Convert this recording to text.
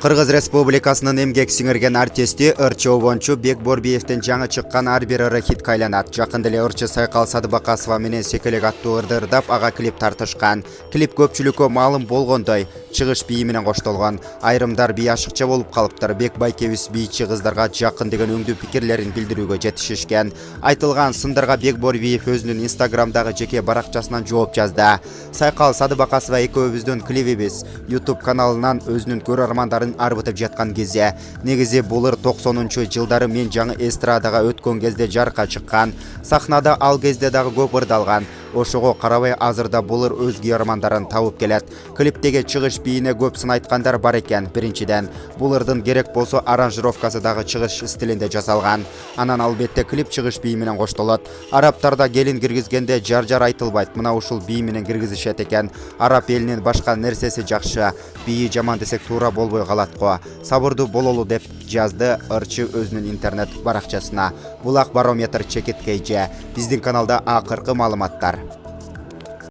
Кыргыз Республикасынын эмгек сиңирген артисти ырчы обончу Бекбор Биевден жаңы чыккан ар бир ыры хитке айланат. Жакында эле ырчы Сайкал Садыбакасова менен Секелек аттуу ырдырдап ага клип тартышкан. Клип көпчүлүккө маалым болгондой чыгыш бийи менен коштолгон. Айрымдар бий ашыкча болуп калыптыр. Бек Байкебиз бийчи кыздарга жакын деген өңдүү пикирлерин билдирүүгө жетишишкен. Айтылган сындарга Бекбор Биев өзүнүн Инстаграмдагы жеке баракчасынан жооп жазды. Сайкал Садыбакасова экөөбүздүн клибибиз YouTube каналынан өзүнүн көрөрмандарын арбытып жаткан кезде. Негизи бул ыр 90-жылдары мен жаңы эстрадага өткөн кезде жарыкка чыккан. Сахнада ал кезде дагы көп ырдалган. Ошого карабай азырда бул ыр өз каармандарын табып келет. Клиптеги чыгыш бийине көп сын айткандар бар экен. Биринчиден, бул ырдын керек болсо аранжировкасы дагы чыгыш стилинде жасалган. Анан албетте клип чыгыш бийи менен коштолот. Арабтарда келин киргизгенде жар айтылбайт. Мына ушул бийи менен киргизишет экен. Араб элинин башка нерсеси жакшы, бийи жаман десек туура болбой калат го. Сабырдуу бололу деп жазды ырчы өзүнүн интернет баракчасына. Булак барометр чекит кейже. Биздин каналда акыркы маалыматтар.